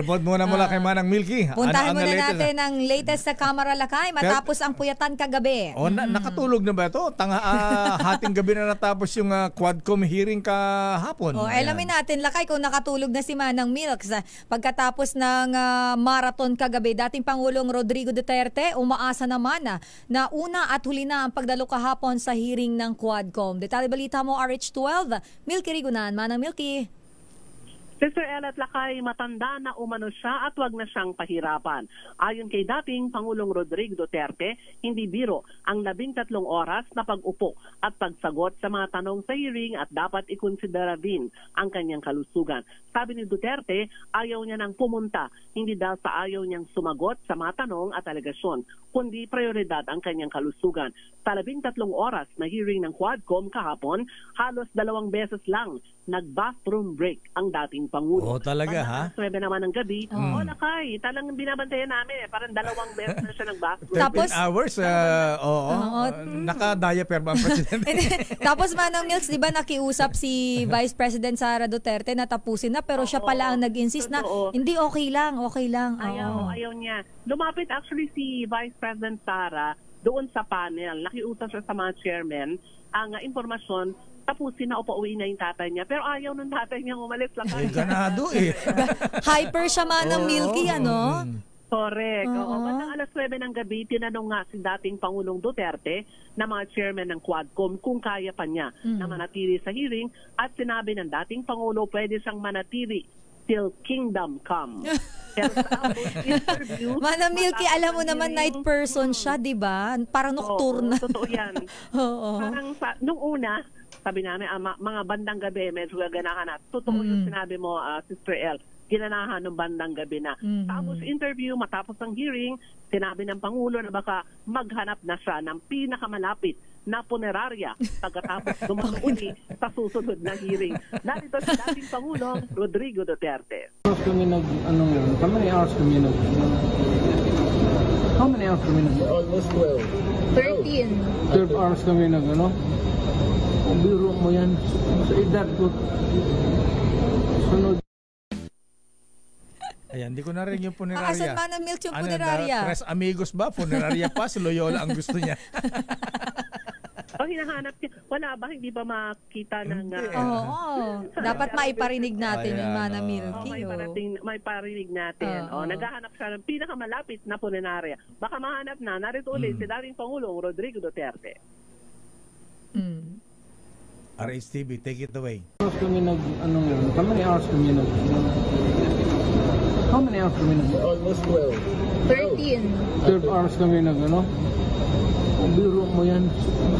Report muna mula kay Manang Milky. Puntahan muna natin ang latest sa Kamara Lakay matapos ang puyatan kagabi. Nakatulog na ba ito? Hating gabi na natapos yung Quadcom hearing kahapon. Alamin natin, Lakay, kung nakatulog na si Manang Milks. Pagkatapos ng marathon kagabi, dating Pangulong Rodrigo Duterte umaasa naman na una at huli na ang pagdalo kahapon sa hearing ng Quadcom. Detalye balita mo, RH12, Milky Rigunan. Manang Milky. Sister El at Lakay, matanda na umano siya at wag na siyang pahirapan. Ayon kay dating Pangulong Rodrigo Duterte, hindi biro ang 13 oras na pag-upo at pagsagot sa mga tanong sa hearing at dapat ikonsidera din ang kanyang kalusugan. Sabi ni Duterte, ayaw niya nang pumunta, hindi dahil sa ayaw niyang sumagot sa mga tanong at alegasyon, kundi prioridad ang kanyang kalusugan. Sa 13 oras na hearing ng Quadcom kahapon, halos 2 beses lang nag-bathroom break ang dating Pangulo. Talaga ha? 9 naman ng gabi. Lakay, talagang binabantayan namin. Parang 2 beses na siya nag-bathroom. Tapos, 13 hours, naka-diaper ba ang presidente? Tapos Manang Milks, di ba nakiusap si Vice President Sara Duterte na tapusin na, pero siya pala ang nag-insist na hindi, okay lang. Ayaw niya. Lumapit actually si Vice President Sara doon sa panel. Nakiusap siya sa mga chairman ang impormasyon, tapusin na o pauwi na yung tatay niya. Pero ayaw ng tatay niya umalis lang. Ganado Hyper siya Manang Milky, ano? Correct. Bandang alas 9 ng gabi, tinanong nga si dating Pangulong Duterte na mga chairman ng Quadcom kung kaya pa niya na manatili sa hearing at sinabi ng dating Pangulo pwede siyang manatili till kingdom come. Pero sa interview, Manang Milky, alam mo naman night person siya, di ba? Parang nocturne. Totoo yan. Parang nung una, sabi namin, mga bandang gabi, medyo gaganahan na. Totoo yung sinabi mo, Sister El, ginanahan ng bandang gabi na. Tapos interview, matapos ang hearing, sinabi ng Pangulo na baka maghanap na siya ng pinakamalapit na punerarya pagkatapos dumuli sa susunod na hearing. Narito si dating Pangulong Rodrigo Duterte. How many hours kami nag? Almost 12. 13 hours kami nag, Ang biro mo yan. Sa edad ko. Sunod. Ayan, hindi ko na rin yung punerarya. Asan Manang Milks yung punerarya? Tres Amigos ba? Punerarya pa? Si Loyola ang gusto niya. Hinahanap niya. Wala ba? Hindi ba makita ng... Dapat maiparinig natin yung Manang Milky. May parinig natin. Naghahanap siya ng pinakamalapit na punerarya. Baka mahanap na. Narito ulit si dating Pangulong Rodrigo Duterte. RHTV, take it away. How many hours kami nag? Almost 12. 12 hours kami nag, Ang biro mo yan.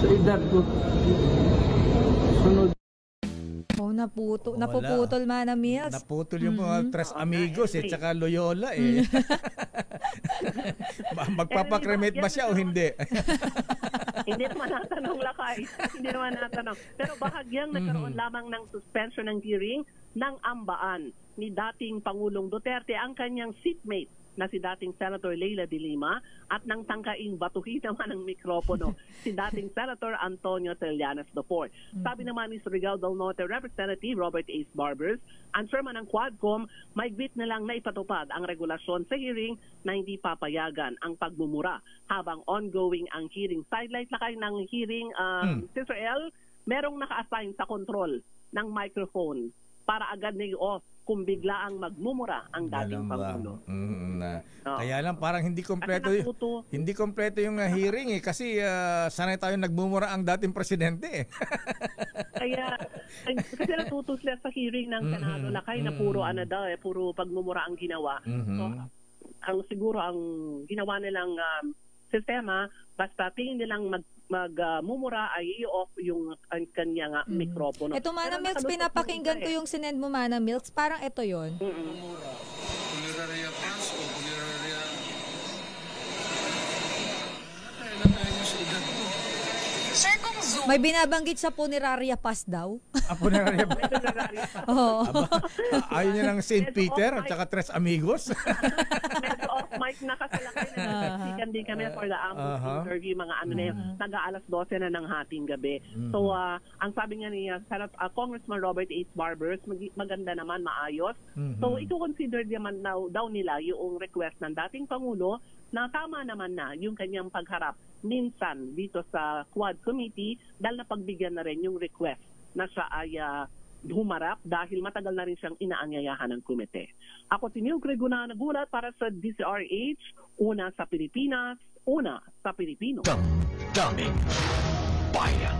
Sa edad ko. Sunod. Napuputol Manang Milks. Naputol yung mga Tres Amigos at saka Loyola Magpapakremate ba siya o hindi? Hindi naman natanong, Lakay. Hindi naman natanong. Pero bahagyang nagkaroon lamang ng suspension ng hearing ng ambaan ni dating Pangulong Duterte ang kanyang seatmate na si dating Senator Leila de Lima at nang tangkaing batuhin naman ng mikropono si dating Senator Antonio Trillanes IV. Sabi naman ni Surigao del Norte Representative Robert Ace Barbers, ang chairman ng Quadcom, maigwit na lang na ipatupad ang regulasyon sa hearing na hindi papayagan ang pagmumura habang ongoing ang hearing. Sidelight na kayo ng hearing, Sister El, merong naka-assign sa control ng microphone para agad na i-off kung bigla ang magmumura ang dating Pangulo. Kaya lang parang hindi kompleto yung hearing kasi sanay tayo nagmumura ang dating presidente. Kaya kasi natuto sila sa hearing ng Senado Lakay na puro puro pagmumura ang ginawa. So siguro ang ginawa nilang sistema, basta tingin nilang magmumura ay i-off yung kanyang mikropono. Ito Manang Milks, pinapakinggan ko yung sinend mo Manang Milks, parang ito yun. Punerarya pas o punerarya. Sa edad ko. Sir, kung Zoom. May binabanggit sa Punerarya Pass daw. Punerarya Pass? Ayaw niya ng St. Peter at saka Tres Amigos? Medyo off mic nakasalakay na nagsikan din kami for the interview, mga ano na yun, nag-aalas 12 na ng hating gabi. So, ang sabi nga ni Congressman Robert H. Barbers, maganda naman, maayos. So, ito-consider naman daw nila yung request ng dating Pangulo na tama naman na yung kanyang pagharap minsan dito sa Quad Committee dahil napagbigyan na rin yung request na siya ay humarap dahil matagal na rin siyang inaanyayahan ng komite. Ako si Neil Gregorio nagulat para sa DCRH, una sa Pilipinas, una sa Pilipino. Daming bayan.